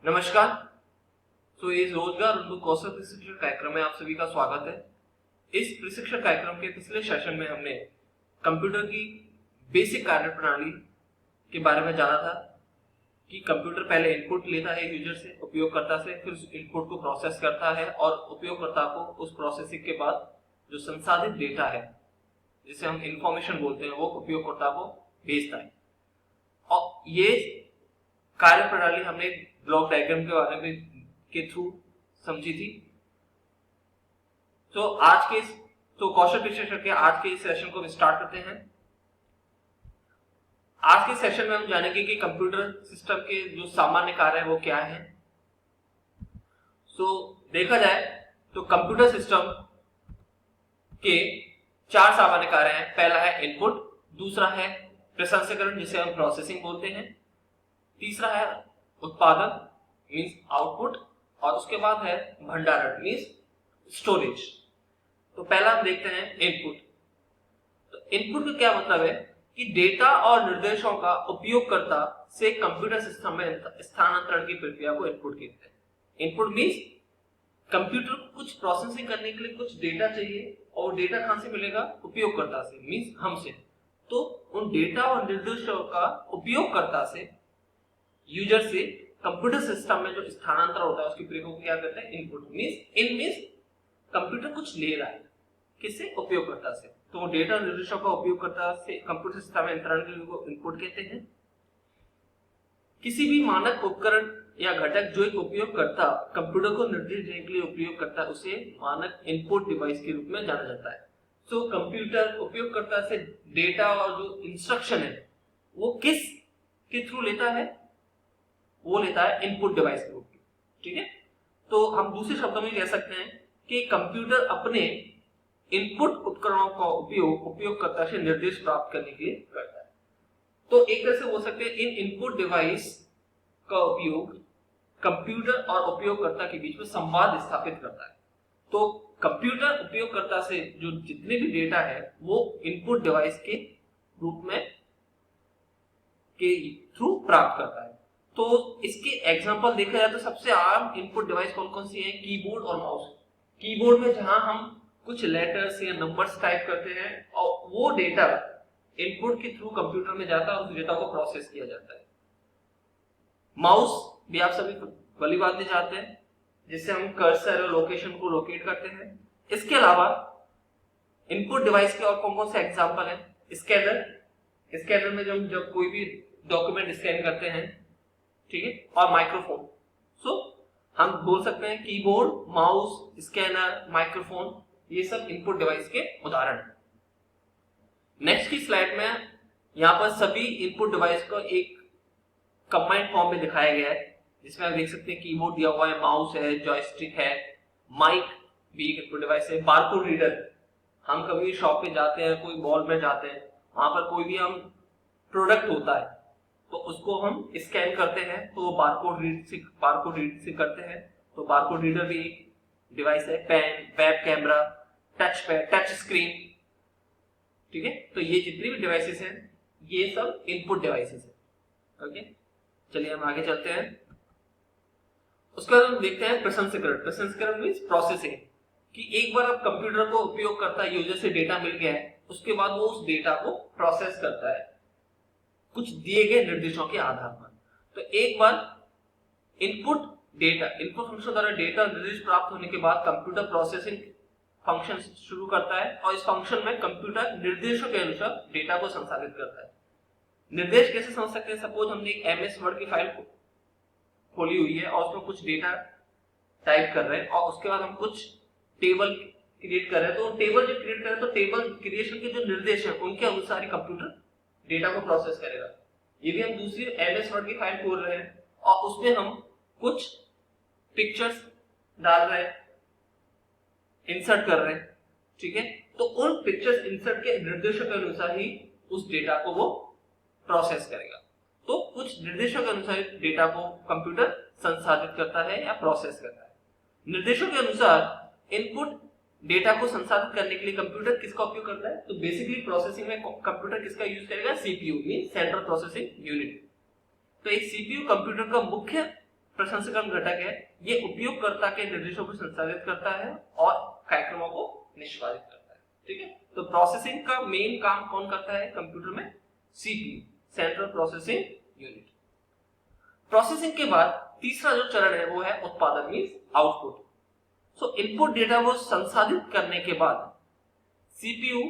नमस्कार। तो ये रोजगार उन्मुख कौशल प्रशिक्षण कार्यक्रम में आप सभी का स्वागत है। इस प्रशिक्षण कार्यक्रम के पिछले सेशन में हमने कंप्यूटर की बेसिक कार्य प्रणाली के बारे में जाना था कि कंप्यूटर पहले इनपुट लेता है यूजर से, उपयोगकर्ता से, फिर उस इनपुट को प्रोसेस करता है और उपयोगकर्ता को उस प्रोसेसिंग के बाद जो संसाधित डेटा है, जिसे हम इंफॉर्मेशन बोलते हैं, वो उपयोगकर्ता को भेजता है। और ये कार्य प्रणाली हमने ब्लॉक डायग्राम के बारे में के थ्रू समझी थी। तो कौशल विश्लेषण के आज के इस सेशन को स्टार्ट करते हैं। आज के सेशन में हम जानेंगे कि कंप्यूटर सिस्टम के जो सामान्य कार्य है वो क्या है। देखा जाए तो कंप्यूटर सिस्टम के 4 सामान्य कार्य हैं। पहला है इनपुट, दूसरा है प्रसंस्करण जिसे हम प्रोसेसिंग बोलते हैं, तीसरा है उत्पादन मींस आउटपुट, और उसके बाद है भंडारण मींस स्टोरेज। तो पहला हम देखते हैं इनपुट। तो इनपुट का क्या मतलब है कि डेटा और निर्देशों का उपयोगकर्ता से कंप्यूटर सिस्टम में स्थानांतरण की प्रक्रिया को इनपुट कहते हैं। इनपुट मींस कंप्यूटर को कुछ प्रोसेसिंग करने के लिए कुछ डेटा चाहिए, और डेटा कहां से मिलेगा? उपयोगकर्ता से मींस हमसे। तो उन डेटा और निर्देशों का उपयोगकर्ता से, यूजर से कंप्यूटर सिस्टम में जो स्थानांतरण होता है उसकी प्रक्रिया को क्या कहते हैं? इनपुट मींस कंप्यूटर कुछ ले रहा है किससे? उपयोगकर्ता से। तो वो डेटा निर्देशों का उपयोगकर्ता से कंप्यूटर सिस्टम में अंतरण को इनपुट कहते हैं। किसी भी मानक उपकरण या घटक जो एक उपयोगकर्ता कंप्यूटर को निर्देश देने के लिए उपयोग करता है उसे मानक इनपुट डिवाइस के रूप में जाना जाता है। कंप्यूटर उपयोगकर्ता से डेटा और जो इंस्ट्रक्शन है वो किस के थ्रू लेता है? वो लेता है इनपुट डिवाइस के रूप में। ठीक है, तो हम दूसरे शब्दों में कह सकते हैं कि कंप्यूटर अपने इनपुट उपकरणों का उपयोग उपयोगकर्ता से निर्देश प्राप्त करने के लिए करता है। तो एक तरह से बोल सकते हैं इन इनपुट डिवाइस का उपयोग कंप्यूटर और उपयोगकर्ता के बीच में संवाद स्थापित करता है। तो कंप्यूटर उपयोगकर्ता से जो जितने भी डेटा है वो इनपुट डिवाइस के रूप में के थ्रू प्राप्त करता है। तो इसके एग्जांपल देखा जाए तो सबसे आम इनपुट डिवाइस कौन कौन सी है? कीबोर्ड और माउस। कीबोर्ड में जहां हम कुछ लेटर्स या नंबर्स टाइप करते हैं और वो डेटा इनपुट के थ्रू कंप्यूटर में जाता है और उस डेटा को प्रोसेस किया जाता है। माउस भी आप सभी भली बात नहीं चाहते हैं, जिससे हम कर्सर और लोकेशन को लोकेट करते हैं। इसके अलावा इनपुट डिवाइस के और कौन कौन से एग्जांपल हैं? स्कैनर में जब कोई भी डॉक्यूमेंट स्कैन करते हैं, ठीक है, और माइक्रोफोन। हम बोल सकते हैं कीबोर्ड, माउस, स्कैनर, माइक्रोफोन, ये सब इनपुट डिवाइस के उदाहरण हैं। नेक्स्ट की स्लाइड में यहाँ पर सभी इनपुट डिवाइस को एक कंबाइंड फॉर्म में दिखाया गया है, जिसमें आप देख सकते हैं कीबोर्ड दिया हुआ है, माउस है, जॉयस्टिक है, माइक भी एक इनपुट डिवाइस है, बारकोड रीडर। हम कभी शॉप पे जाते हैं, कोई मॉल में जाते हैं, वहां पर कोई भी हम प्रोडक्ट होता है तो उसको हम स्कैन करते हैं, तो वो बारकोड रीड से करते हैं। तो बारकोड रीडर भी एक डिवाइस है। Pen, web camera, touch screen, ठीक है। तो ये जितनी भी डिवाइसेस हैं ये सब इनपुट डिवाइसेस हैं। ओके, चलिए हम आगे चलते हैं। उसके बाद हम देखते हैं प्रसंस्करण मींस प्रोसेसिंग, कि एक बार अब कंप्यूटर को उपयोग करता है, यूजर से डेटा मिल गया है, उसके बाद वो उस डेटा को प्रोसेस करता है कुछ दिए गए निर्देशों के आधार पर। तो एक बार इनपुट फंक्शन द्वारा डेटा निर्देश प्राप्त होने के बाद कंप्यूटर प्रोसेसिंग फंक्शन शुरू करता है, और इस फंक्शन में कंप्यूटर निर्देशों के अनुसार डेटा को संसाधित करता है। निर्देश कैसे समझ सकते हैं? सपोज हमने एक एमएस वर्ड की फाइल खोली हुई है और उसमें कुछ डेटा टाइप कर रहे हैं, और उसके बाद हम कुछ टेबल क्रिएट कर रहे हैं। तो टेबल जो क्रिएट कर रहे हैं तो टेबल क्रिएशन के जो निर्देश हैं उनके अनुसार ही कंप्यूटर डेटा को प्रोसेस करेगा। यदि हम दूसरी एमएस वर्ड की फाइल खोल रहे हैं और उसमें हम कुछ पिक्चर्स डाल रहे हैं, इंसर्ट कर रहे हैं, ठीक है, तो उन पिक्चर्स इंसर्ट के निर्देशों के अनुसार ही उस डेटा को वो प्रोसेस करेगा। तो कुछ निर्देशों के अनुसार डेटा को कंप्यूटर संसाधित करता है या प्रोसेस करता है। निर्देशों के अनुसार इनपुट डेटा को संसाधित करने के लिए कंप्यूटर किसका उपयोग करता है? तो बेसिकली प्रोसेसिंग में कंप्यूटर किसका यूज करेगा? CPU means central processing unit. तो एक सीपीयू कंप्यूटर का मुख्य प्रसंस्करण घटक है, ये उपयोगकर्ता के निर्देशों को संसाधित करता है और कार्यक्रमों को निष्पादित करता है। ठीक है, तो प्रोसेसिंग का मेन काम कौन करता है कंप्यूटर में? CPU, central processing unit. Processing के बाद तीसरा जो चरण है वो है उत्पादन, मींस आउटपुट। सो इनपुट डेटा को संसाधित करने के बाद सीपीयू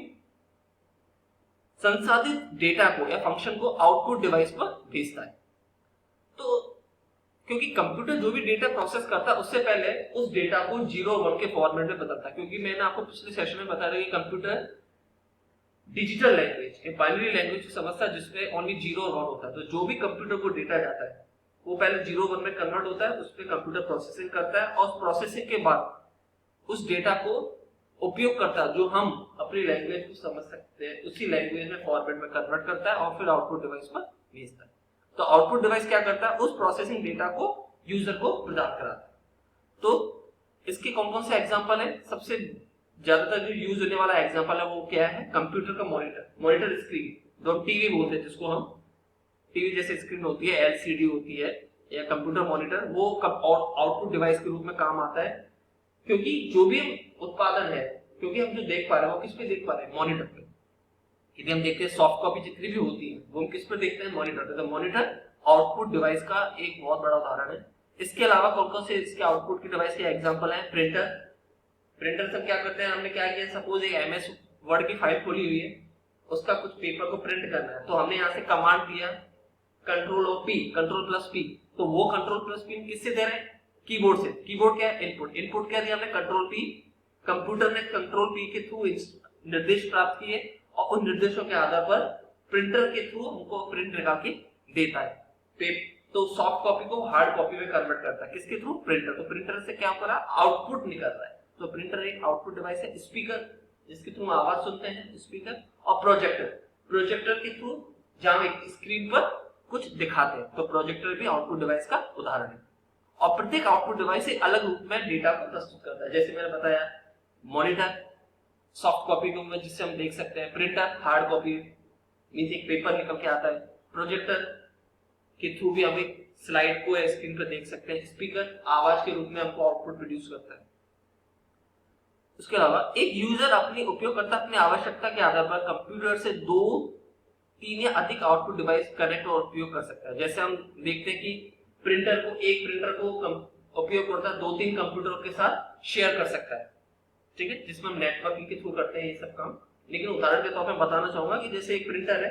संसाधित डेटा को या फंक्शन को आउटपुट डिवाइस पर भेजता है। तो क्योंकि कंप्यूटर जो भी डेटा प्रोसेस करता है उससे पहले उस डेटा को 0 और 1 के फॉर्मेट में बदलता है, क्योंकि मैंने आपको पिछले सेशन में बताया कि कंप्यूटर डिजिटल लैंग्वेज, ये बाइनरी लैंग्वेज समझता है जिसमें ओनली 0 और 1 होता है। तो जो भी कंप्यूटर को डेटा जाता है वो पहले 0 1 में कन्वर्ट होता है, उस पर कंप्यूटर प्रोसेसिंग करता है और प्रोसेसिंग के बाद उस डेटा को उपयोग करता है जो हम अपनी लैंग्वेज को समझ सकते हैं उसी लैंग्वेज में फॉर्मेट में कन्वर्ट करता है और फिर आउटपुट डिवाइस पर भेजता है। तो आउटपुट डिवाइस क्या करता है? उस प्रोसेसिंग डेटा को यूजर को प्रदान कराता है। तो इसके कौन कौन से एग्जांपल है? सबसे ज्यादातर जो यूज होने वाला एग्जांपल है वो क्या है? कंप्यूटर का मॉनिटर, मॉनिटर स्क्रीन, जो टीवी बोलते हैं, जिसको हम टीवी जैसे स्क्रीन होती है, एलसीडी होती है या कंप्यूटर मॉनिटर, वो आउटपुट डिवाइस के रूप में काम आता है। क्योंकि जो भी उत्पादन है, क्योंकि हम जो देख पा रहे हैं वो किस पे देख पा रहे हैं? मॉनिटर पे। यदि हम देखते हैं सॉफ्ट कॉपी जितनी भी होती है वो हम किस पर देखते हैं? मॉनिटर पे। तो मॉनिटर आउटपुट डिवाइस का एक बहुत बड़ा उदाहरण है। इसके अलावा कौन कौन से इसके आउटपुट की डिवाइस के एग्जांपल हैं? प्रिंटर, प्रिंटर से क्या करते हैं? हमने क्या किया, सपोज एक एमएस वर्ड की फाइल खोली हुई है, उसका कुछ पेपर को प्रिंट करना है, तो हमने यहाँ से कमांड दिया कंट्रोल और पी, कंट्रोल प्लस पी, तो वो कंट्रोल प्लस पी किससे दे रहे हैं? कीबोर्ड से। कीबोर्ड क्या है? इनपुट। इनपुट क्या दिया हमने? Control P. कंप्यूटर ने कंट्रोल पी के थ्रू निर्देश प्राप्त किए और उन निर्देशों के आधार पर प्रिंटर के थ्रू हमको प्रिंट निकाल के देता है। तो सॉफ्ट कॉपी को हार्ड कॉपी में कन्वर्ट करता है, किसके थ्रू? प्रिंटर। तो प्रिंटर से क्या हो रहा है? आउटपुट निकल रहा है। तो प्रिंटर एक आउटपुट डिवाइस है। स्पीकर, जिसके थ्रू आवाज सुनते हैं, स्पीकर। और प्रोजेक्टर, प्रोजेक्टर के थ्रू जहां एक स्क्रीन पर कुछ दिखाते हैं, तो प्रोजेक्टर भी आउटपुट डिवाइस का उदाहरण है। और प्रत्येक आउटपुट डिवाइस एक अलग रूप में डेटा को प्रस्तुत करता है। जैसे मैंने बताया, मॉनिटर सॉफ्ट कॉपी को में जिससे हम देख सकते हैं, प्रिंटर हार्ड कॉपी मींस एक पेपर निकल के आता है, प्रोजेक्टर के थ्रू भी हम एक स्लाइड को स्क्रीन पर देख सकते हैं, स्पीकर आवाज के रूप में हमको आउटपुट प्रोड्यूस करता है। उसके अलावा एक यूजर अपनी उपयोगकर्ता अपनी आवश्यकता के आधार पर कंप्यूटर से 2, 3 या अधिक आउटपुट डिवाइस कनेक्ट और उपयोग कर सकता है। जैसे हम देखते हैं कि प्रिंटर को उपयोग करता है 2-3 कंप्यूटरों के साथ शेयर कर सकता है, ठीक है, जिसमें हम नेटवर्किंग के थ्रू करते हैं ये सब काम। लेकिन उदाहरण के तौर पर बताना चाहूंगा कि जैसे एक प्रिंटर है,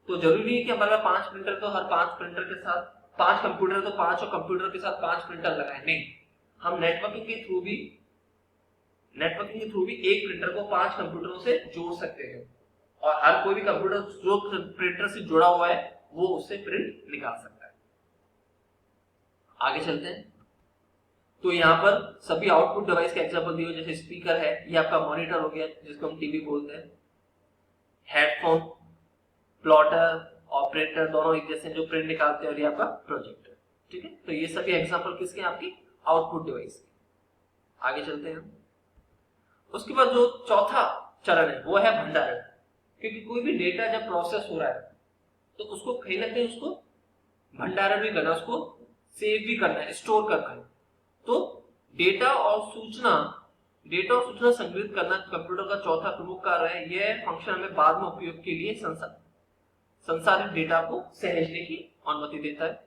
तो जरूरी नहीं कि हमारे 5 प्रिंटर, तो हर 5 प्रिंटर के साथ 5 कंप्यूटर, तो 5 कंप्यूटर के साथ 5 प्रिंटर लगाए, नहीं। हम नेटवर्किंग के थ्रू भी एक प्रिंटर को 5 कंप्यूटरों से जोड़ सकते हैं और हर कोई भी कंप्यूटर जो प्रिंटर से जुड़ा हुआ है वो उससे प्रिंट निकाल सकता है। आगे चलते हैं। तो यहाँ पर सभी आउटपुट डिवाइस के एग्जांपल दिए, जैसे स्पीकर है, ये आपका मॉनिटर हो गया जिसको हम टीवी बोलते हैं, हेडफोन, प्लॉटर और प्रिंटर दोनों एक जैसे जो प्रिंट निकालते हैं, और ये आपका प्रोजेक्टर, ठीक है। तो ये सभी एग्जांपल किसके? आपकी आउटपुट डिवाइस के। आगे चलते हैं। उसके बाद जो चौथा चरण है वो है भंडारण, क्योंकि कोई भी डेटा जब प्रोसेस हो रहा है तो उसको कहीं ना कहीं उसको भंडारण भी करना, उसको सेव भी करना है, स्टोर करना है। तो डेटा और सूचना संग्रहित करना कंप्यूटर का चौथा प्रमुख कार्य है। यह फंक्शन हमें बाद में उपयोग के लिए संसाधित डेटा को सहेजने की अनुमति देता है।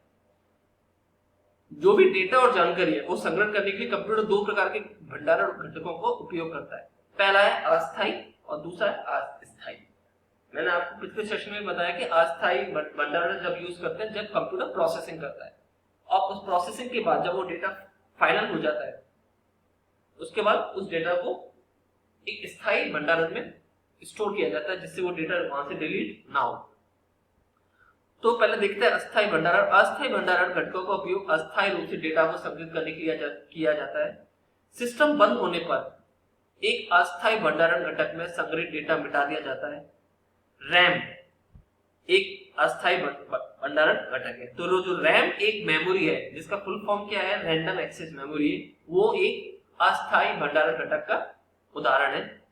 जो भी डेटा और जानकारी है वो संग्रह करने के लिए कंप्यूटर 2 प्रकार के भंडारण घटकों को उपयोग करता है। पहला है अस्थायी और दूसरा है अस्थायी। मैंने आपको पिछले सेशन में बताया कि अस्थायी भंडारण जब यूज करते हैं जब कंप्यूटर प्रोसेसिंग करता है, और उस प्रोसेसिंग के बाद जब वो डेटा फाइनल हो जाता है उसके बाद उस डेटा को एक स्थायी भंडारण में स्टोर किया जाता है, जिससे वो डेटा वहां से डिलीट ना हो। तो पहले देखते हैं अस्थायी भंडारण। अस्थायी भंडारण घटकों का उपयोग अस्थायी रूप से डेटा को संग्रहित करने के लिए किया जाता है। सिस्टम बंद होने पर एक अस्थायी भंडारण घटक में संग्रहित डेटा मिटा दिया जाता है। रैम एक अस्थायी भंडारण घटक है। तो जो रैम एक मेमोरी है जिसका फुल फॉर्म क्या है? रैंडम एक्सेस मेमोरी, वो एक अस्थायी भंडारण घटक का उदाहरण है।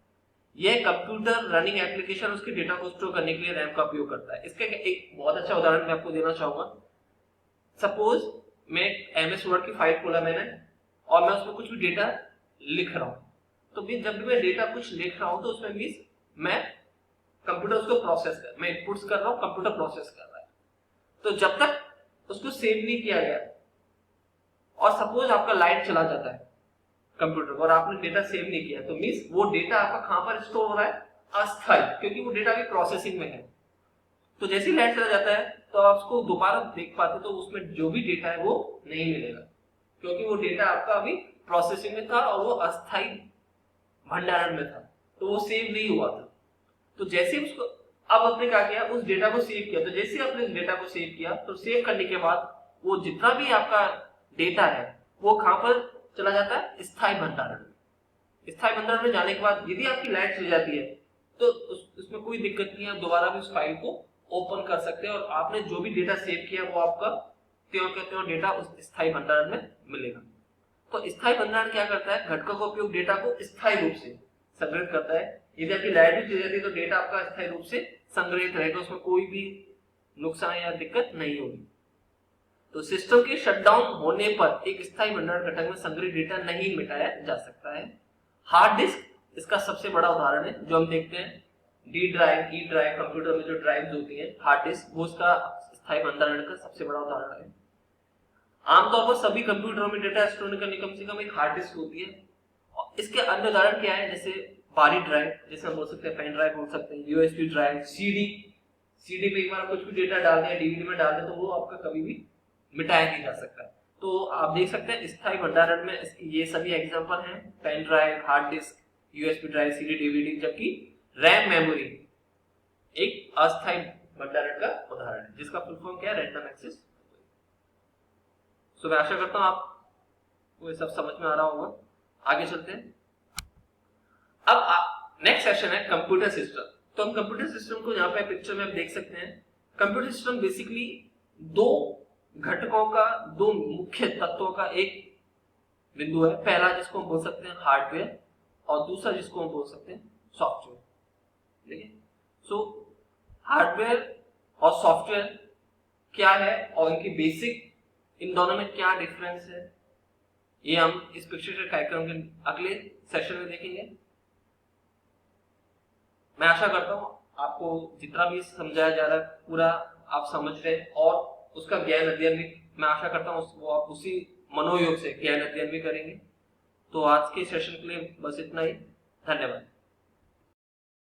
यह कंप्यूटर रनिंग एप्लीकेशन उसके डेटा को स्टोर करने के लिए रैम का उपयोग करता है। इसका एक बहुत अच्छा उदाहरण मैं आपको देना चाहूंगा। सपोज मैं MS वर्ड की फाइल खोला मैंने और मैं उसमें कुछ भी डेटा लिख रहा हूँ, तो भी जब भी मैं डेटा कुछ लिख रहा हूँ तो उसमें मीन्स मैं कंप्यूटर उसको प्रोसेस कर, मैं इनपुट्स कर रहा हूँ, कंप्यूटर प्रोसेस कर रहा है। तो जब तक उसको सेव नहीं किया गया और सपोज आपका लाइट चला जाता है कंप्यूटर और आपने डेटा सेव नहीं किया, तो मीन्स वो डेटा आपका कहां पर स्टोर हो रहा है, अस्थायी, क्योंकि वो डेटा भी प्रोसेसिंग में है। तो जैसे ही लाइट चला जाता है तो आप उसको दोबारा देख पाते तो उसमें जो भी डेटा है वो नहीं मिलेगा, क्योंकि वो डेटा आपका अभी प्रोसेसिंग में था और वो अस्थायी भंडारण में था, तो वो सेव नहीं हुआ था। तो जैसे उसको अब आपने क्या किया, उस डेटा को सेव किया, तो जैसे आपने डेटा को सेव किया तो सेव करने के बाद वो जितना भी आपका डेटा है वो कहां पर चला जाता है, स्थायी भंडारण में। स्थायी भंडारण में जाने के बाद यदि आपकी लाइट चली जाती है तो उसमें कोई दिक्कत नहीं है, आप दोबारा भी उस फाइल को ओपन कर सकते हैं और आपने जो भी डेटा सेव किया वो आपका त्यों के त्यों डेटा उस स्थायी भंडारण में मिलेगा। तो स्थायी भंडारण क्या करता है, घटकों का उपयोग डेटा को स्थायी रूप से संग्रहित करता है। यदि आपकी लाइट भी चली जाती है तो डेटा आपका स्थायी रूप से संग्रहित रहेगा, उसमें कोई भी नुकसान या दिक्कत नहीं होगी। तो सिस्टम के शटडाउन होने पर एक स्थायी भंडारण घटक में संग्रहित डेटा नहीं मिटाया जा सकता है। हार्ड डिस्क इसका सबसे बड़ा उदाहरण है, जो हम देखते हैं D drive, E drive, computer में जो ड्राइव्स होती हैं, हार्ड डिस्क, वो उसका स्थायी भंडारण का सबसे बड़ा उदाहरण है। आमतौर पर सभी कंप्यूटरों में डेटा स्टोर करने कम से कम एक हार्ड डिस्क होती है। और इसके अन्य उदाहरण क्या है, जैसे बारी ड्राइव, जैसे हम बोल सकते हैं पेन ड्राइव बोल सकते हैं, यूएसबी ड्राइव, सीडी पे एक बार कुछ भी डेटा डाल दिया, डीवीडी में डाल दिया, तो वो आपका कभी भी मिटाया नहीं जा सकता। तो आप देख सकते हैं स्थायी भंडारण में ये सभी एग्जांपल हैं, pen drive, hard disk, USB drive, CD, DVD, जबकि रैम मेमोरी एक अस्थायी भंडारण का उदाहरण है, जिसका फुल फॉर्म क्या है, रैंडम एक्सेस। तो मैं आशा करता हूं आपको ये सब समझ में आ रहा होगा। आगे चलते हैं। अब नेक्स्ट सेशन है कंप्यूटर सिस्टम। तो हम कंप्यूटर सिस्टम को यहाँ पे पिक्चर में आप देख सकते हैं। कंप्यूटर सिस्टम बेसिकली दो घटकों का, दो मुख्य तत्वों का एक बिंदु है। पहला जिसको हम बोल सकते हैं हार्डवेयर और दूसरा जिसको हम बोल सकते हैं सॉफ्टवेयर। ठीक है, सो हार्डवेयर और सॉफ्टवेयर क्या है और इनकी बेसिक, इन दोनों में क्या डिफरेंस है, ये हम इस पिक्चर के कार्यक्रम के अगले सेशन में देखेंगे। मैं आशा करता हूं आपको जितना भी समझाया जा रहा है पूरा आप समझ रहे हैं और उसका ज्ञान अध्ययन भी, मैं आशा करता हूं वो आप उसी मनोयोग से ज्ञान अध्ययन भी करेंगे। तो आज के सेशन के लिए बस इतना ही। धन्यवाद।